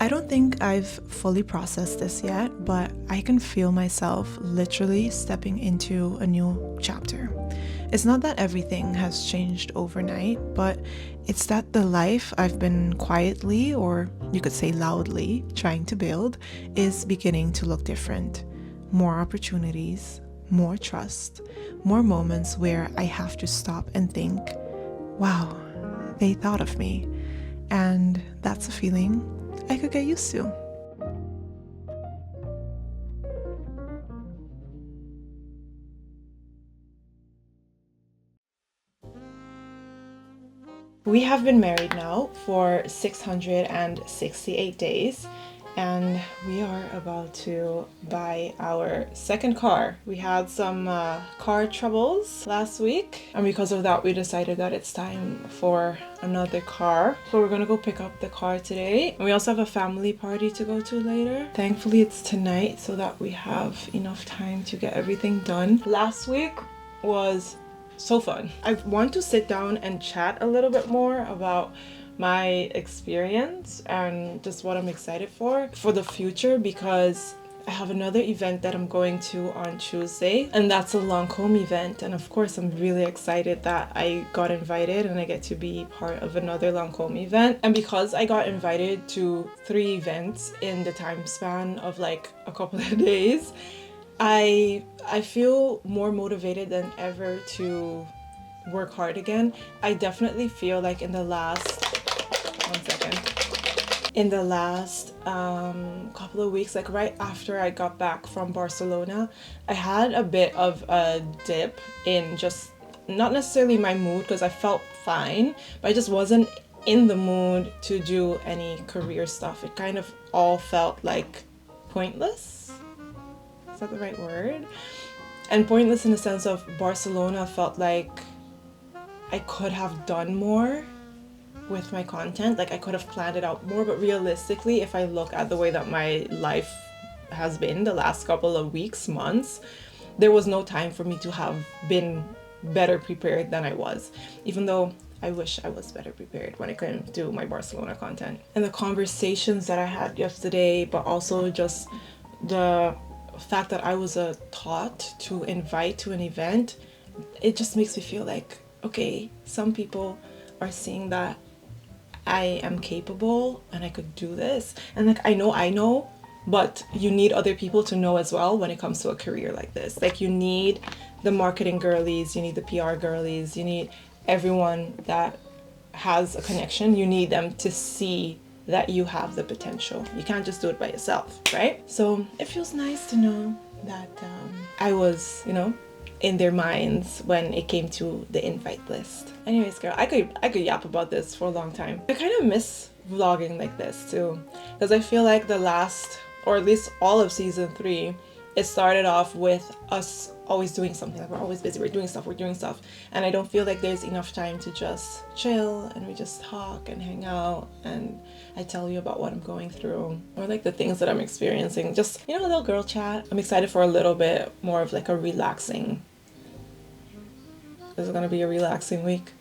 I don't think I've fully processed this yet, but I can feel myself literally stepping into a new chapter. It's not that everything has changed overnight, but it's that the life I've been quietly, or you could say loudly, trying to build is beginning to look different. More opportunities, more trust, more moments where I have to stop and think, wow, they thought of me. And that's a feeling I could get used to. We have been married now for 668 days, and we are about to buy our second car. We had some car troubles last week, and because of that we decided that it's time for another car. So we're gonna go pick up the car today, and we also have a family party to go to later. Thankfully it's tonight so that we have enough time to get everything done. Last week was so fun. I want to sit down and chat a little bit more about my experience and just what I'm excited for the future, because I have another event that I'm going to on Tuesday, and that's a Lancome event, and of course I'm really excited that I got invited and I get to be part of another Lancome event. And because I got invited to 3 events in the time span of like a couple of days, I feel more motivated than ever to work hard again. I definitely feel like in the last couple of weeks, like right after I got back from Barcelona, I had a bit of a dip in just not necessarily my mood, because I felt fine, but I just wasn't in the mood to do any career stuff. It kind of all felt like pointless. Is that the right word? And pointless in the sense of Barcelona felt like I could have done more with my content. Like I could have planned it out more, but realistically, if I look at the way that my life has been the last couple of weeks, months, there was no time for me to have been better prepared than I was, even though I wish I was better prepared when I couldn't do my Barcelona content. And the conversations that I had yesterday, but also just the fact that I was taught to invite to an event, it just makes me feel like, okay, some people are seeing that I am capable and I could do this, and like I know, but you need other people to know as well when it comes to a career like this. Like you need the marketing girlies, you need the PR girlies, you need everyone that has a connection. You need them to see that you have the potential. You can't just do it by yourself, right? So it feels nice to know that I was, in their minds when it came to the invite list. Anyways, girl, I could yap about this for a long time. I kind of miss vlogging like this too, because I feel like the last, or at least all of season 3, it started off with us always doing something. Like we're always busy, we're doing stuff, and I don't feel like there's enough time to just chill and we just talk and hang out, and I tell you about what I'm going through or like the things that I'm experiencing. Just, a little girl chat. I'm excited for a little bit more of like a relaxing. Is it gonna be a relaxing week?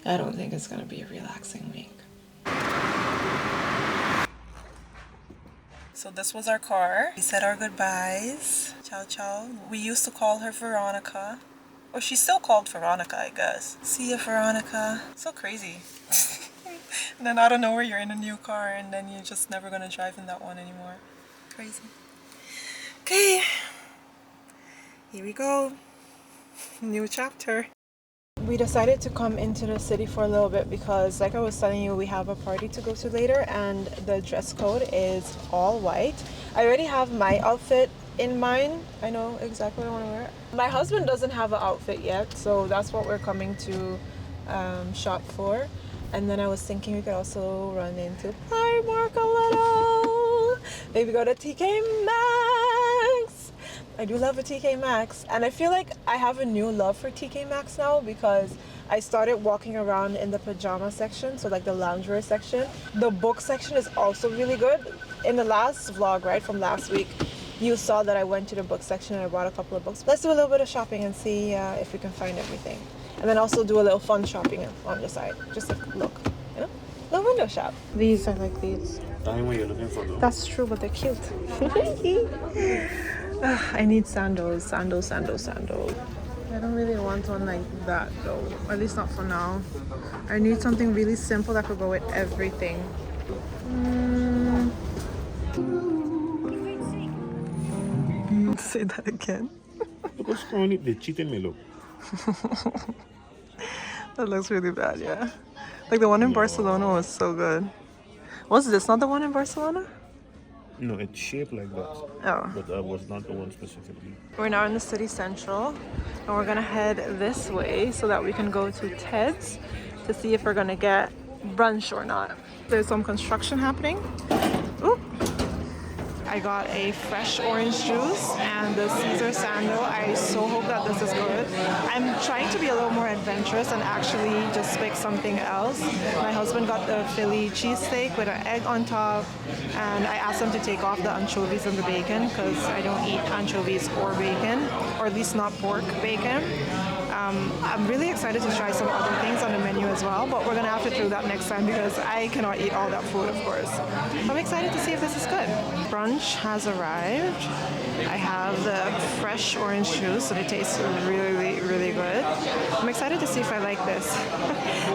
I don't think it's gonna be a relaxing week. So this was our car. We said our goodbyes. Ciao, ciao. We used to call her Veronica. Or she's still called Veronica, I guess. See ya, Veronica. So crazy. And then out of nowhere, you're in a new car, and then you're just never gonna drive in that one anymore. Crazy. Okay. Here we go. New chapter. We decided to come into the city for a little bit because, like I was telling you, we have a party to go to later, and the dress code is all white. I already have my outfit in mind. I know exactly what I want to wear. My husband doesn't have an outfit yet, so that's what we're coming to shop for. And then I was thinking we could also run into Primark a little. Maybe go to Tkmaxx. I do love a Tkmaxx, and I feel like I have a new love for Tkmaxx now because I started walking around in the pajama section, so like the loungewear section. The book section is also really good. In the last vlog, right, from last week, you saw that I went to the book section and I bought a couple of books. Let's do a little bit of shopping and see if we can find everything. And then also do a little fun shopping on the side. Just like, look, the window shop. These, I like these. Tell me what you're looking for though. That's true, but they're cute. I need sandals, sandals, sandals, sandals. I don't really want one like that though, at least not for now. I need something really simple that could go with everything. Say that again. Look what's going on. They're cheating me, look. That looks really bad, yeah. Like the one in Barcelona was so good. Was this not the one in Barcelona? No, it's shaped like that. Oh. But that was not the one specifically. We're now in the city central and we're gonna head this way so that we can go to Ted's to see if we're gonna get brunch or not. There's some construction happening. Ooh. I got a fresh orange juice and the Caesar sandal. I so hope that this is good. I'm trying to be a little more adventurous and actually just pick something else. My husband got the Philly cheesesteak with an egg on top, and I asked him to take off the anchovies and the bacon because I don't eat anchovies or bacon, or at least not pork bacon. I'm really excited to try some other things on the menu as well, but we're gonna have to do that next time because I cannot eat all that food, of course. I'm excited to see if this is good. Brunch has arrived. I have the fresh orange juice and it tastes really, really good. I'm excited to see if I like this.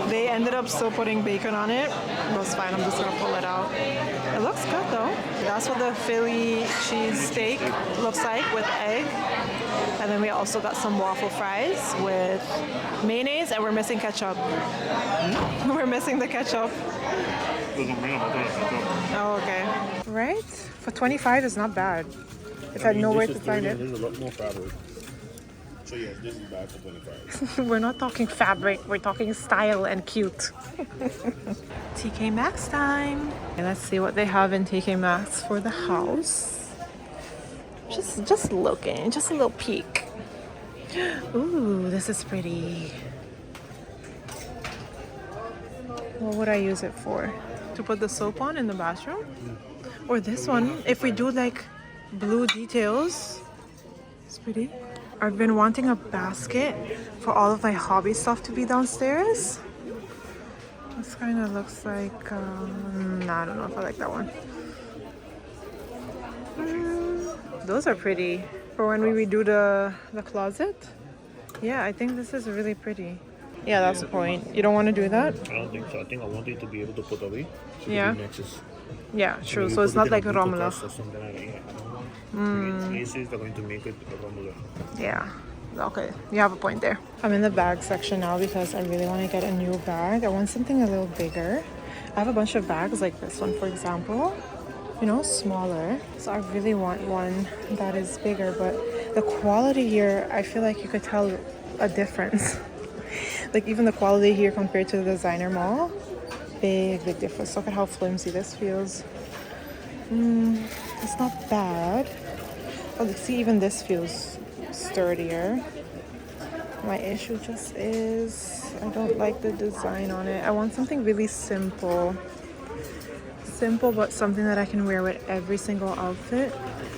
They ended up still putting bacon on it. That's fine, I'm just gonna pull it out. It looks good though. That's what the Philly cheesesteak looks like with egg. And then we also got some waffle fries with mayonnaise, and we're missing ketchup. We're missing the ketchup. Oh, okay. Right? For 25 is not bad. If I had nowhere to find it. There's a lot more fabric. So yes, this is bad for 25. We're not talking fabric, we're talking style and cute. Tkmaxx time. Okay, let's see what they have in Tkmaxx for the house. Just looking, just a little peek. Ooh, this is pretty. What would I use it for? To put the soap on in the bathroom? Or this one, if we do like blue details. It's pretty. I've been wanting a basket for all of my hobby stuff to be downstairs. This kind of looks like, nah, I don't know if I like that one. Those are pretty. For when we redo the closet. Yeah, I think this is really pretty. Yeah, that's the point. You don't want to do that? I don't think so. I think I want it to be able to put away. So Yeah. matches. Yeah, true. So it's not like a Romulo. Or something like that. Yeah, I don't know. Places are going to make it a Romulo. Yeah. Okay, you have a point there. I'm in the bag section now because I really want to get a new bag. I want something a little bigger. I have a bunch of bags like this one, for example. You know, smaller. So I really want one that is bigger, but the quality here, I feel like you could tell a difference. Like even the quality here compared to the designer mall, big difference. Look at how flimsy this feels. It's not bad. Oh, see, even this feels sturdier. My issue just is I don't like the design on it. I want something really simple. Simple, but something that I can wear with every single outfit,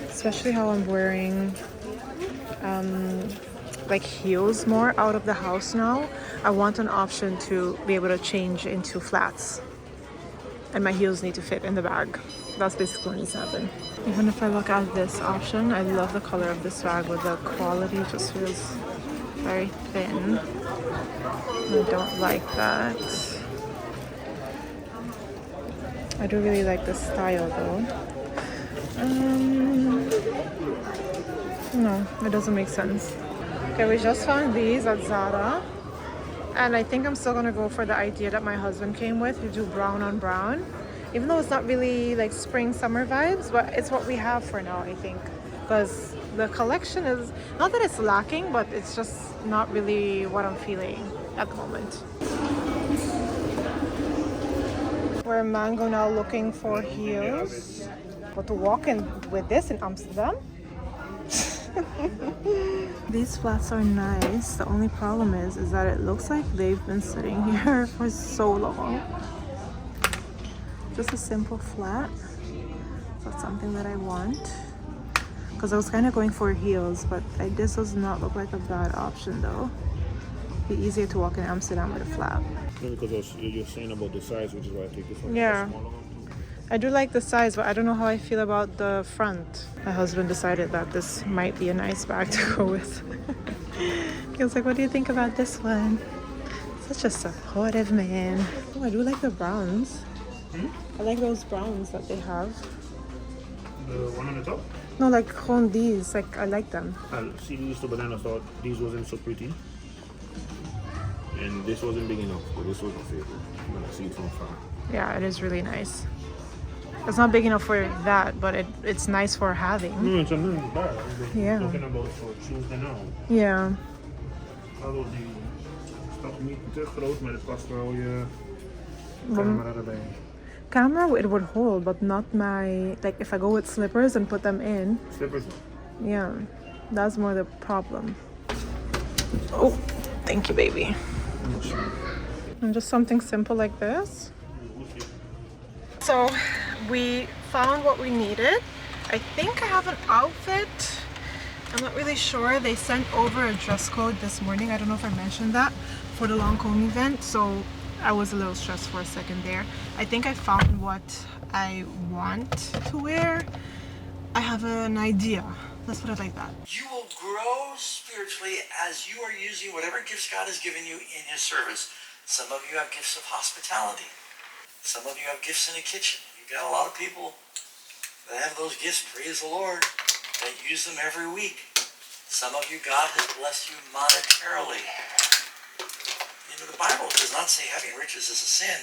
especially how I'm wearing like heels more out of the house now. I want an option to be able to change into flats, and my heels need to fit in the bag. That's basically what needs to happen. Even if I look at this option, I love the color of this bag, but the quality just feels very thin. I don't like that. I do really like the style though. No, it doesn't make sense. Okay, we just found these at Zara. And I think I'm still gonna go for the idea that my husband came with, to do brown on brown. Even though it's not really like spring, summer vibes, but it's what we have for now, I think. Because the collection is, not that it's lacking, but it's just not really what I'm feeling at the moment. We're in Mango now looking for heels. But to walk in with this in Amsterdam? These flats are nice. The only problem is that it looks like they've been sitting here for so long. Just a simple flat. That's something that I want. Because I was kind of going for heels, but this does not look like a bad option though. Be easier to walk in Amsterdam with a flat. No, because you're saying about the size, which is why I take this one. Yeah. The smaller one too. I do like the size, but I don't know how I feel about the front. My husband decided that this might be a nice bag to go with. He was like, what do you think about this one? Such a supportive man. Oh, I do like the browns. I like those browns that they have. The one on the top? No, like on these. Like, I like them. I see these two, but then I thought these wasn't so pretty. And this wasn't big enough, but this was my favorite when I see it from far. Yeah, it is really nice. It's not big enough for that, but it's nice for having. No, it's a nice bag. Yeah. Talking about voor shoes dan nou. Yeah. Alhoewel die stap niet te groot, maar het past wel je camera erbij. Camera, it would hold, but not my... Like, if I go with slippers and put them in. Slippers. Yeah, that's more the problem. Oh, thank you, baby. And just something simple like this. So we found what we needed. I think I have an outfit. I'm not really sure. They sent over a dress code this morning. I don't know if I mentioned that for the Lancome event. So I was a little stressed for a second there. I think I found what I want to wear. I have an idea. Let's put it like that. You will grow spiritually as you are using whatever gifts God has given you in His service. Some of you have gifts of hospitality. Some of you have gifts in the kitchen. You've got a lot of people that have those gifts, praise the Lord, that use them every week. Some of you, God has blessed you monetarily. You know, the Bible does not say having riches is a sin.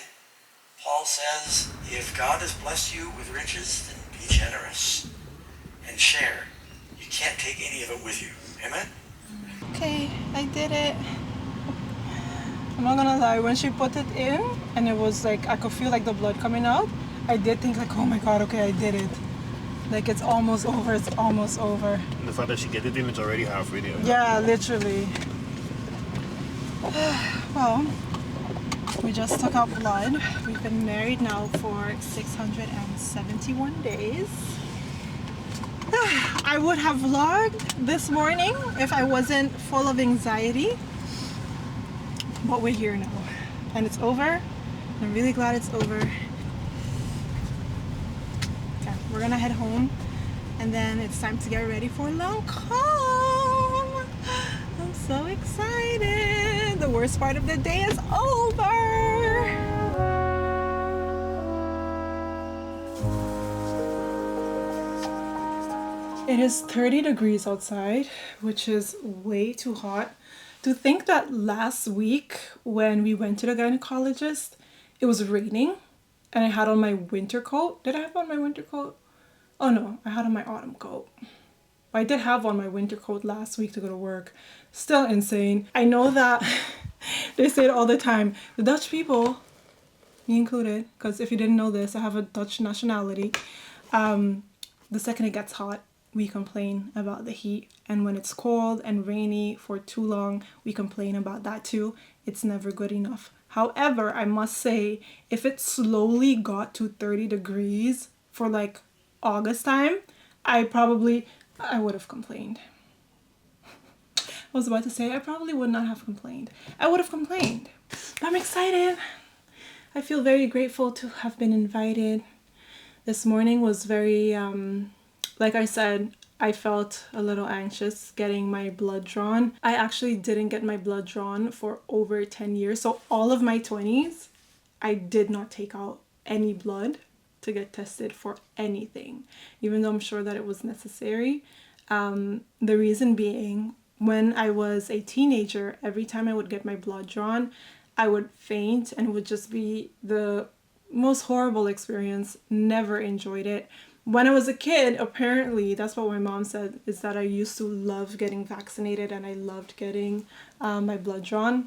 Paul says, if God has blessed you with riches, then be generous and share. You can't take any of it with you. Amen? Okay, I did it. I'm not gonna lie, when she put it in and it was like, I could feel like the blood coming out, I did think like, oh my god, okay, I did it. Like, it's almost over, it's almost over. And the fact that she get it in, it's already halfway there. Yeah, literally. Well, we just took out blood. We've been married now for 671 days. I would have vlogged this morning if I wasn't full of anxiety. But we're here now. And it's over. I'm really glad it's over. Okay, we're gonna head home. And then it's time to get ready for Lancome. I'm so excited. The worst part of the day is over. It is 30 degrees outside, which is way too hot. To think that last week when we went to the gynecologist, it was raining and I had on my winter coat. Did I have on my winter coat? Oh no, I had on my autumn coat. I did have on my winter coat last week to go to work. Still insane. I know that they say it all the time. The Dutch people, me included, because if you didn't know this, I have a Dutch nationality. The second it gets hot, we complain about the heat, and when it's cold and rainy for too long, we complain about that too. It's never good enough. However, I must say, if it slowly got to 30 degrees for like August time, I would have complained. I was about to say, I probably would not have complained. I would have complained. I'm excited. I feel very grateful to have been invited. This morning was very, like I said, I felt a little anxious getting my blood drawn. I actually didn't get my blood drawn for over 10 years. So all of my 20s, I did not take out any blood to get tested for anything, even though I'm sure that it was necessary. The reason being, when I was a teenager, every time I would get my blood drawn, I would faint and it would just be the most horrible experience. Never enjoyed it. When I was a kid, apparently, that's what my mom said, is that I used to love getting vaccinated and I loved getting my blood drawn.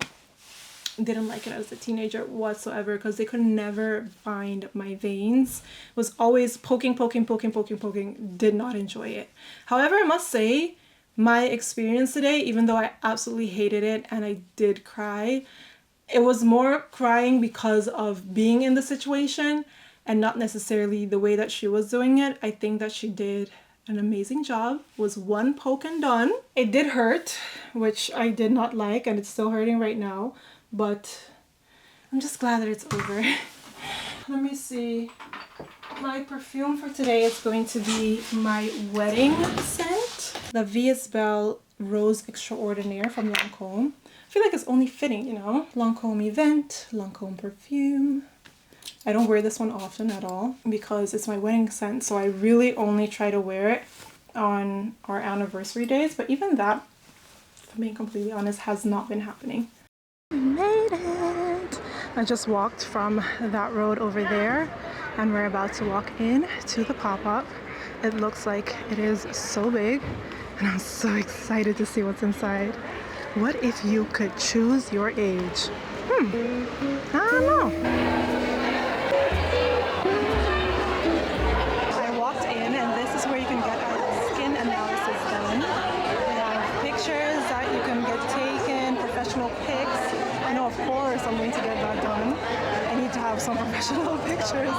Didn't like it as a teenager whatsoever because they could never find my veins. Was always poking. Did not enjoy it. However, I must say, my experience today, even though I absolutely hated it and I did cry, it was more crying because of being in the situation and not necessarily the way that she was doing it. I think that she did an amazing job. Was one poke and done. It did hurt, which I did not like, and it's still hurting right now. But I'm just glad that it's over. Let me see. My perfume for today is going to be my wedding scent. The V.S. Belle Rose Extraordinaire from Lancome. I feel like it's only fitting, you know? Lancome event, Lancome perfume. I don't wear this one often at all because it's my wedding scent, so I really only try to wear it on our anniversary days, but even that, if I'm being completely honest, has not been happening. Made it! I just walked from that road over there and we're about to walk in to the pop-up. It looks like it is so big and I'm so excited to see what's inside. What if you could choose your age? I don't know. I walked in and this is where you can get a skin analysis done. They have pictures that you can get taken, professional pics. I know, of course, I'm going to get that done. I need to have some professional pictures.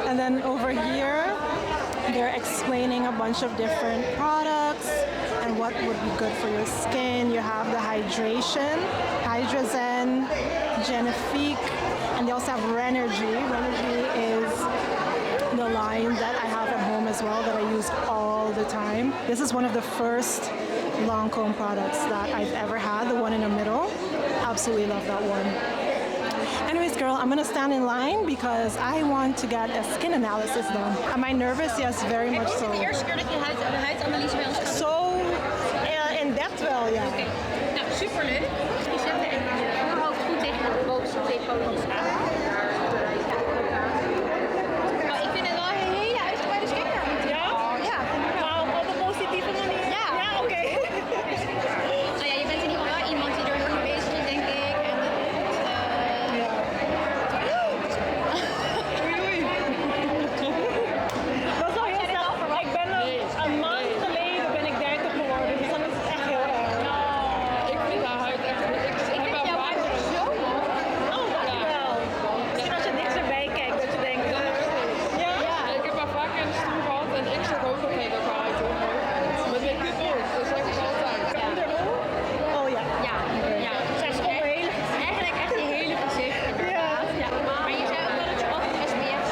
And then over here, they're explaining a bunch of different products and what would be good for your skin. You have the hydration, Hydrozen, Genifique, and they also have Renergy. Renergy is the line that I have at home as well that I use all the time. This is one of the first Lancome products that I've ever had, the one in the middle. Absolutely love that one. Anyways, girl, I'm gonna stand in line because I want to get a skin analysis done. Am I nervous? Yes, very much so. Is dit de eerste keer dat je een huidanalyse bij ons gaat doen? Zo in depth wel, ja. Oké, nou superleuk. Je zet je voorhoofd goed tegen de bovenste twee pootjes aan. Nou, ik vind het wel een hele uitgebreide scanner. Ja? Ja, Nou, op een positieve manier. Ja. Ja, oké. Nou ja, je bent in ieder geval wel iemand die er heel mee bezig is, denk ik. En Ja. Oei, oei. Dat is wel heel snel. Ik ben een maand geleden ben ik 30 geworden, dus dan is het echt heel erg. Ik vind haar huid echt... Ik heb jouw haar huid zo mooi. Oh, dankjewel. Misschien als je dichterbij kijkt, dat je denkt... Ja? Ik heb haar vaak in de stoel gehad en ik zeg ook oké dat haar huid heel mooi vindt. Maar dit niet ook, dat zeg ik altijd. Oh ja. Ja, ja. Zeg op een hele... Eigenlijk echt je hele gezicht inderdaad. Ja. Maar je zei ook wel dat je altijd SPF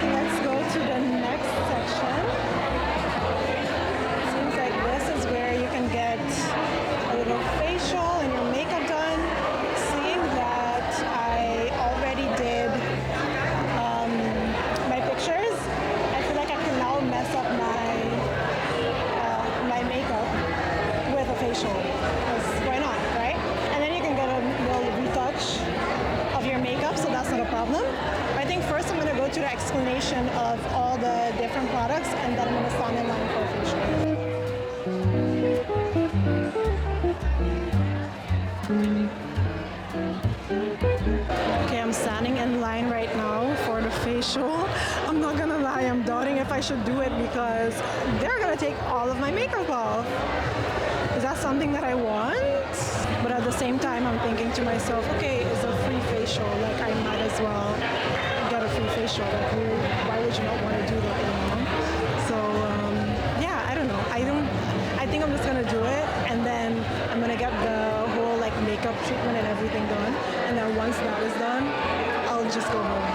Let's go to the next section. Seems like this is where you can get a little facial and your makeup done. Seeing that I already did my pictures, I feel like I can now mess up my makeup with a facial. 'Cause why not, right? And then you can get a little retouch of your makeup, so that's not a problem. I think first I'm going to go to the explanation of all the different products and then I'm going to stand in line for a facial. Okay, I'm standing in line right now for the facial. I'm not gonna lie, I'm doubting if I should do it because they're gonna take all of my makeup off. Is that something that I want? But at the same time, I'm thinking to myself, okay, it's a free facial, like I might as well get a free facial. Like, why would you not want to do that, you know? So, yeah, I don't know. I think I'm just gonna do it, and then I'm gonna get the whole like makeup treatment and everything done, and then once that is done, I'll just go home.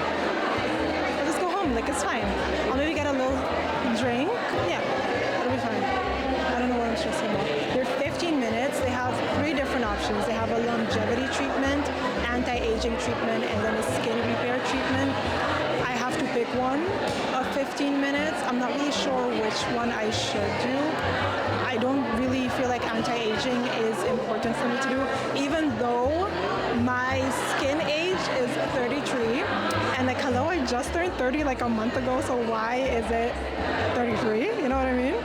I'll just go home, like it's fine. I'll maybe get a little drink. Yeah, it'll be fine. I don't know what I'm stressing about. They're 15 minutes. They have 3 different options. They have a longevity treatment, anti-aging treatment, and then a skin repair treatment. I have to pick one of 15 minutes. I'm not really sure which one I should do. I don't really feel like anti-aging is important for me to do, even though my skin age is 33. And like, hello, I just turned 30 like a month ago, so why is it 33? You know what I mean?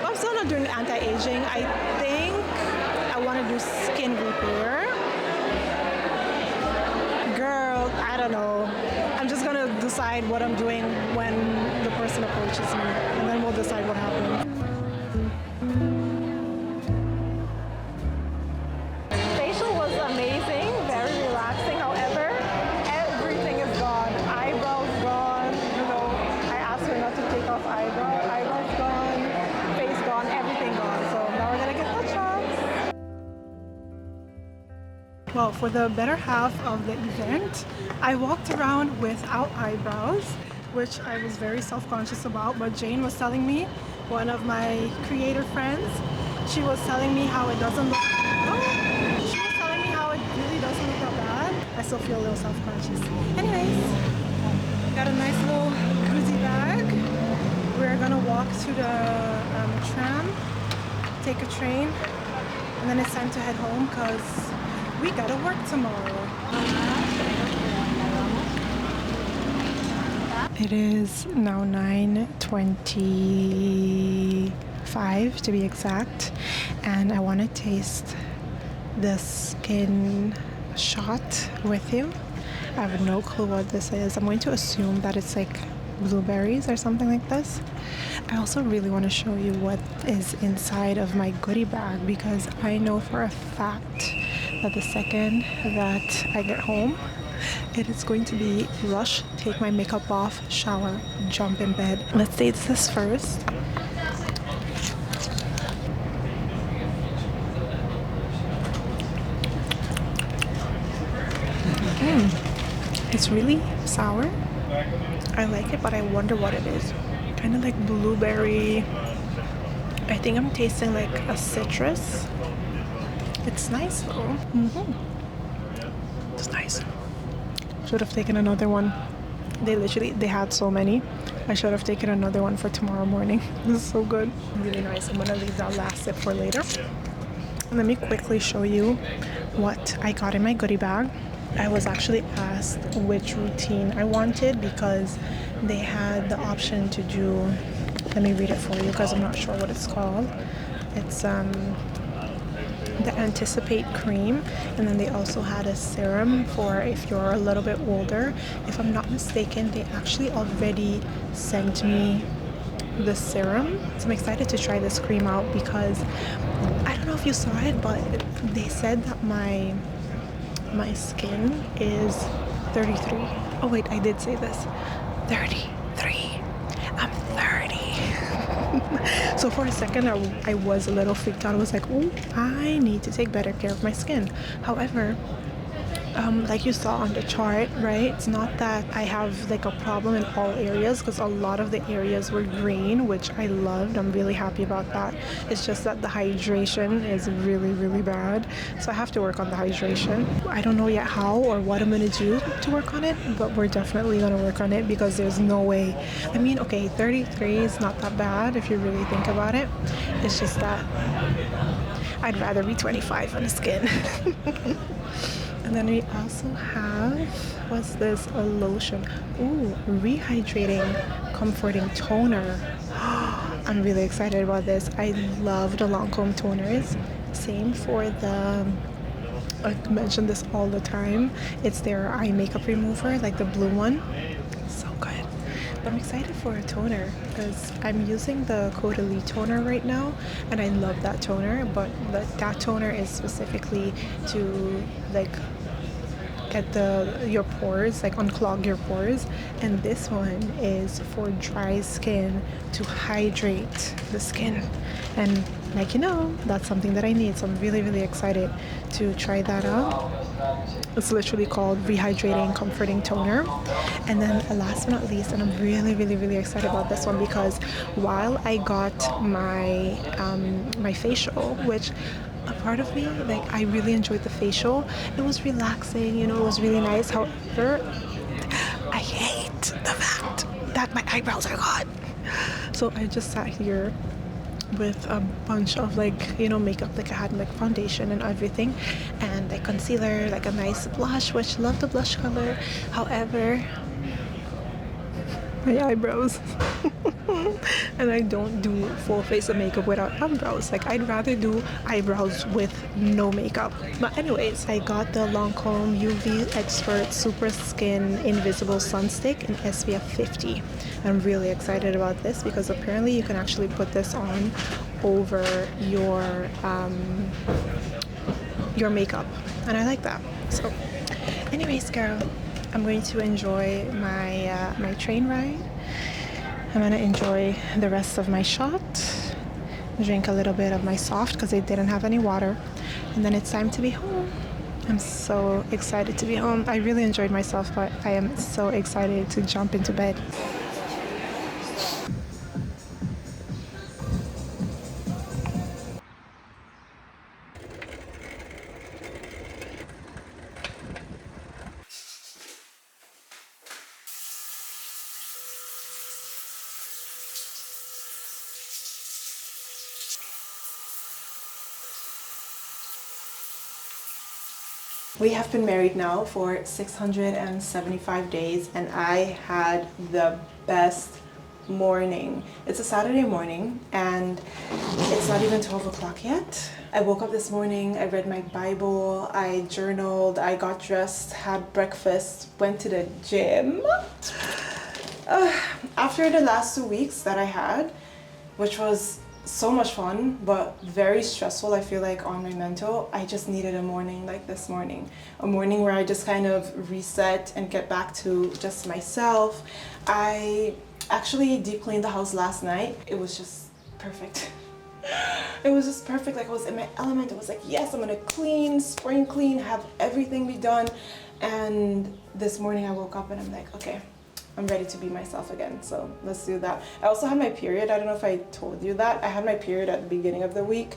I'm still not doing anti-aging. I think I want to do skin repair. Girl, I don't know. I'm just gonna decide what I'm doing when the person approaches me, and then we'll decide what happens. Well, for the better half of the event, I walked around without eyebrows, which I was very self-conscious about, but Jane was telling me, one of my creator friends, she was telling me how it doesn't look, oh, she was telling me how it really doesn't look that bad. I still feel a little self-conscious. Anyways, got a nice little goodie bag. We're gonna walk to the tram, take a train, and then it's time to head home because we gotta work tomorrow. It is now 9:25 to be exact, and I want to taste the skin shot with you. I have no clue what this is. I'm going to assume that it's like blueberries or something like this. I also really want to show you what is inside of my goodie bag because I know for a fact that the second that I get home, it is going to be rush, take my makeup off, shower, jump in bed. Let's taste this first. It's really sour. I like it, but I wonder what it is. Kind of like blueberry. I think I'm tasting like a citrus. It's nice though. It's nice. Should have taken another one. They had so many. I should have taken another one for tomorrow morning. This is so good. Really nice. I'm gonna leave that last sip for later. And let me quickly show you what I got in my goodie bag. I was actually asked which routine I wanted because they had the option to do, let me read it for you because I'm not sure what it's called. It's the Anticipate cream, and then they also had a serum for if you're a little bit older. If I'm not mistaken, they actually already sent me the serum, so I'm excited to try this cream out because I don't know if you saw it, but they said that my skin is 33. Oh wait, I did say this. 33. I'm 30. So for a second I was a little freaked out. I was like, oh, I need to take better care of my skin. However, like you saw on the chart, right? It's not that I have like a problem in all areas because a lot of the areas were green, which I loved. I'm really happy about that. It's just that the hydration is really, really bad. So I have to work on the hydration. I don't know yet how or what I'm gonna do to work on it, but we're definitely gonna work on it because there's no way. I mean, okay, 33 is not that bad if you really think about it. It's just that I'd rather be 25 on the skin. And then we also have, what's this? A lotion. Ooh, rehydrating, comforting toner. I'm really excited about this. I love the Lancome toners. Same for the, I mention this all the time. It's their eye makeup remover, like the blue one. So good. But I'm excited for a toner because I'm using the Caudalie toner right now, and I love that toner. But that toner is specifically to like get your pores, like unclog your pores, and this one is for dry skin to hydrate the skin. And like, you know, that's something that I need, so I'm really, really excited to try that out. It's literally called Rehydrating Comforting Toner. And then last but not least, and I'm really, really, really excited about this one because while I got my my facial, which a part of me, like, I really enjoyed the facial. It was relaxing, you know, it was really nice. However, I hate the fact that my eyebrows are gone. So I just sat here with a bunch of, like, you know, makeup. Like I had like foundation and everything, and like concealer, like a nice blush, which love the blush color. However, my eyebrows. And I don't do full face of makeup without eyebrows. Like, I'd rather do eyebrows with no makeup. But anyways, I got the Lancome UV Expert Super Skin Invisible Sunstick in SPF 50. I'm really excited about this because apparently you can actually put this on over your makeup, and I like that. So anyways, girl, I'm going to enjoy my my train ride. I'm gonna enjoy the rest of my shot, drink a little bit of my soft because they didn't have any water, and then it's time to be home. I'm so excited to be home. I really enjoyed myself, but I am so excited to jump into bed. We have been married now for 675 days, and I had the best morning. It's a Saturday morning and it's not even 12 o'clock yet. I woke up this morning, I read my Bible, I journaled, I got dressed, had breakfast, went to the gym. After the last 2 weeks that I had, which was so much fun but very stressful, I feel like, on my mental, I just needed a morning like this morning. A morning where I just kind of reset and get back to just myself. I actually deep cleaned the house last night. It was just perfect. It was just perfect. Like, I was in my element. It was like, yes, I'm gonna clean, spring clean, have everything be done. And this morning I woke up and I'm like, okay, I'm ready to be myself again, so let's do that. I also had my period. I don't know if I told you that. I had my period at the beginning of the week.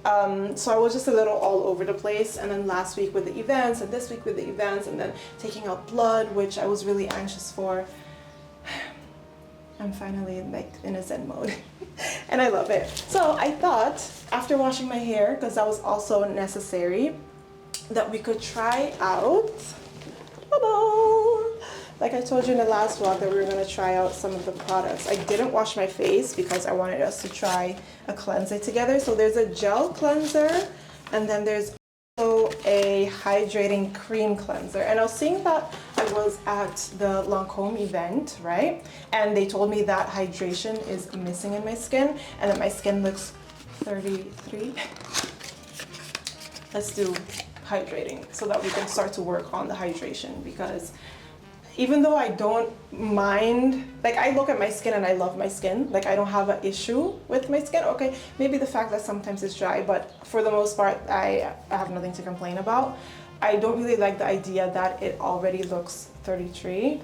So I was just a little all over the place. And then last week with the events, and this week with the events, and then taking out blood, which I was really anxious for. I'm finally like in a zen mode and I love it. So I thought, after washing my hair, because that was also necessary, that we could try out, like I told you in the last vlog, that we were going to try out some of the products. I didn't wash my face because I wanted us to try a cleanser together. So there's a gel cleanser, and then there's also a hydrating cream cleanser. And I was seeing that I was at the Lancôme event, right? And they told me that hydration is missing in my skin and that my skin looks 33. Let's do hydrating so that we can start to work on the hydration, because even though I don't mind, like, I look at my skin and I love my skin, like I don't have an issue with my skin. Okay, maybe the fact that sometimes it's dry, but for the most part I have nothing to complain about. I don't really like the idea that it already looks 33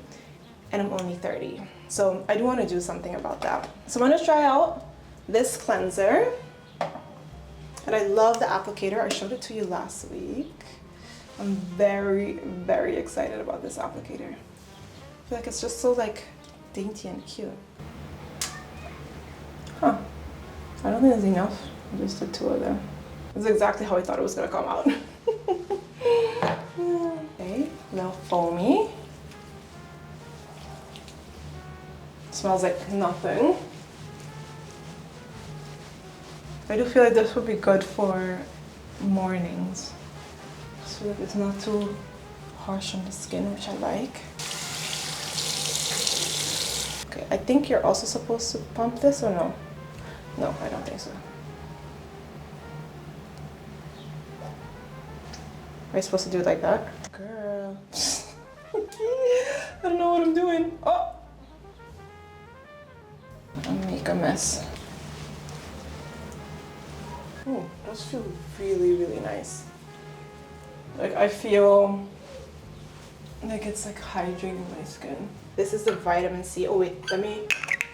and I'm only 30. So I do want to do something about that. So I'm going to try out this cleanser, and I love the applicator. I showed it to you last week. I'm very, very excited about this applicator. I feel like it's just so like dainty and cute. Huh. I don't think there's enough. I just did 2 of them. This is exactly how I thought it was gonna come out. Okay, a little foamy. Smells like nothing. I do feel like this would be good for mornings. So that it's not too harsh on the skin, which I like. Okay, I think you're also supposed to pump this, or no? No, I don't think so. Are you supposed to do it like that? Girl. I don't know what I'm doing. Oh! I'll make a mess. Oh, those feel really, really nice. Like, I feel like it's like hydrating my skin. This is the vitamin C. Oh wait, let me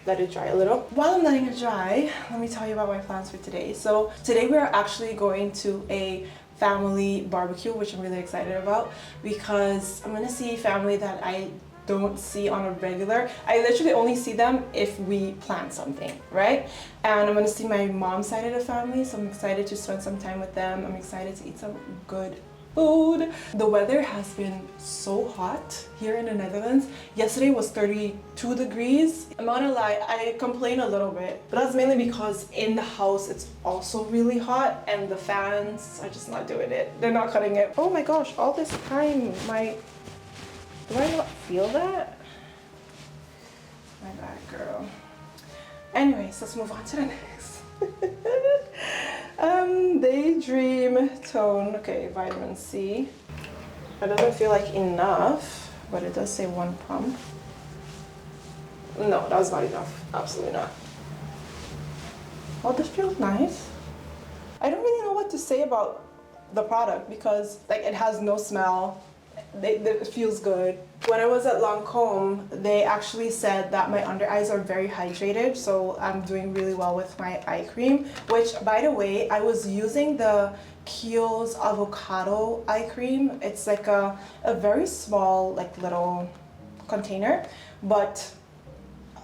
let it dry a little. While I'm letting it dry, let me tell you about my plans for today. So today we are actually going to a family barbecue, which I'm really excited about, because I'm gonna see family that I don't see on a regular. I literally only see them if we plan something, right? And I'm gonna see my mom's side of the family, so I'm excited to spend some time with them. I'm excited to eat some good food. The weather has been so hot here in the Netherlands. Yesterday was 32 degrees. I'm not gonna lie, I complain a little bit, but that's mainly because in the house it's also really hot and the fans are just not doing it. They're not cutting it. Oh my gosh, all this time, do I not feel that? My bad, girl. Anyways, let's move on to the next. Daydream tone. Okay, vitamin C. It doesn't feel like enough, but it does say 1 pump. No, that's not enough. Absolutely not. Oh, this feels nice. I don't really know what to say about the product because like it has no smell. It feels good. When I was at Lancôme, they actually said that my under eyes are very hydrated, so I'm doing really well with my eye cream, which by the way, I was using the Kiehl's avocado eye cream. It's like a very small, like little container, but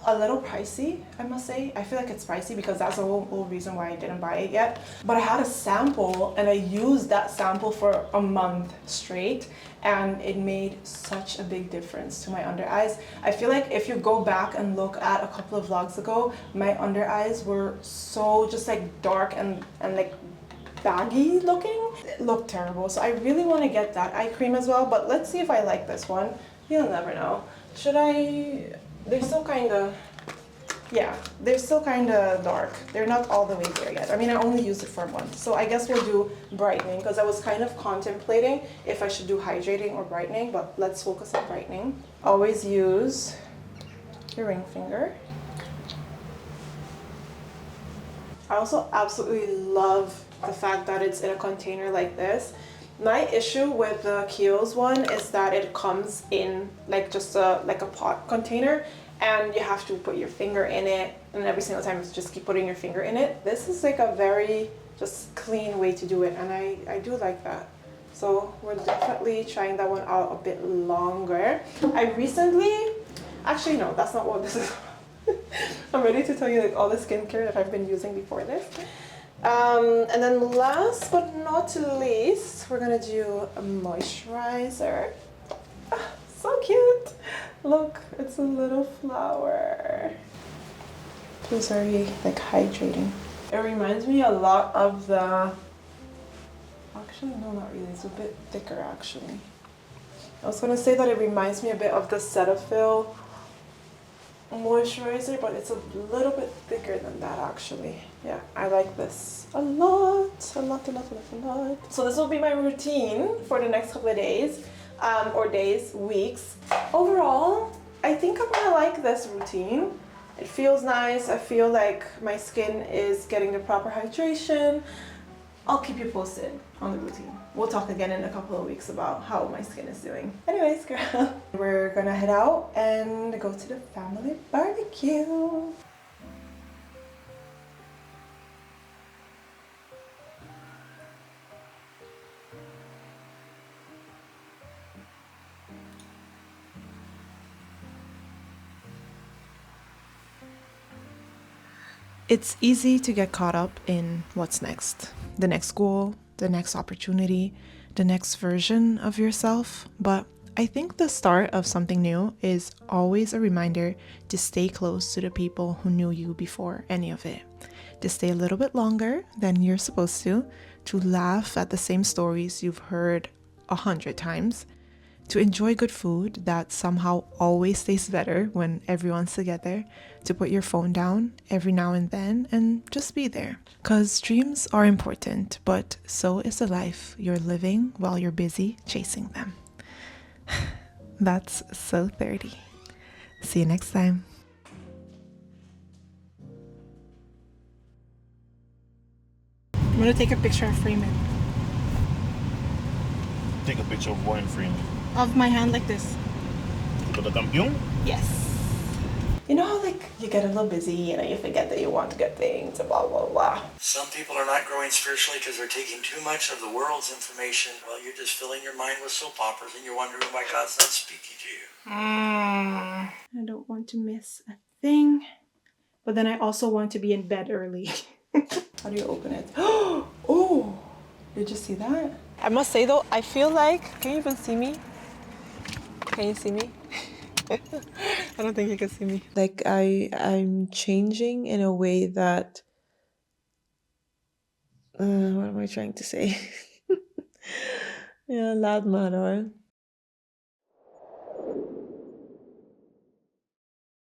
a little pricey, I must say. I feel like it's pricey because that's the whole reason why I didn't buy it yet. But I had a sample and I used that sample for a month straight and it made such a big difference to my under eyes. I feel like if you go back and look at a couple of vlogs ago, my under eyes were so just like dark and like baggy looking. It looked terrible. So I really want to get that eye cream as well, but let's see if I like this one. You'll never know. Should I... They're still kind of, yeah, they're still kind of dark. They're not all the way there yet. I mean, I only used it for a month. So I guess we'll do brightening because I was kind of contemplating if I should do hydrating or brightening, but let's focus on brightening. Always use your ring finger. I also absolutely love the fact that it's in a container like this. My issue with the Kiehl's one is that it comes in like just a pot container and you have to put your finger in it, and every single time you just keep putting your finger in it. This is like a very just clean way to do it, and I do like that. So we're definitely trying that one out a bit longer. I recently, actually no, that's not what this is. I'm ready to tell you like all the skincare that I've been using before this. And then last but not least, we're gonna do a moisturizer. Ah, so cute. Look, it's a little flower. Feels very like hydrating. It reminds me a lot of the, actually no, not really, it's a bit thicker actually. I was gonna say that it reminds me a bit of the Cetaphil moisturizer, but it's a little bit thicker than that actually. Yeah, I like this a lot. So this will be my routine for the next couple of days, or days, weeks. Overall, I think I'm gonna like this routine. It feels nice. I feel like my skin is getting the proper hydration. I'll keep you posted on the routine. We'll talk again in a couple of weeks about how my skin is doing. Anyways, girl, we're gonna head out and go to the family barbecue. It's easy to get caught up in what's next. The next goal, the next opportunity, the next version of yourself. But I think the start of something new is always a reminder to stay close to the people who knew you before any of it. To stay a little bit longer than you're supposed to laugh at the same stories you've heard 100 times, to enjoy good food that somehow always tastes better when everyone's together, to put your phone down every now and then and just be there. Because dreams are important, but so is the life you're living while you're busy chasing them. That's so 30. See you next time. I'm gonna take a picture and frame it. Take a picture of what and frame it? Of my hand like this. For the campeón? Yes. You know how like you get a little busy and you forget that you want to get things and blah blah blah. Some people are not growing spiritually because they're taking too much of the world's information. Well, you're just filling your mind with soap operas and you're wondering why God's not speaking to you. I don't want to miss a thing. But then I also want to be in bed early. How do you open it? Oh, did you see that? I must say though, I feel like, can you even see me? Can you see me? I don't think you can see me. Like I'm changing in a way that, what am I trying to say? Yeah, laat maar hoor.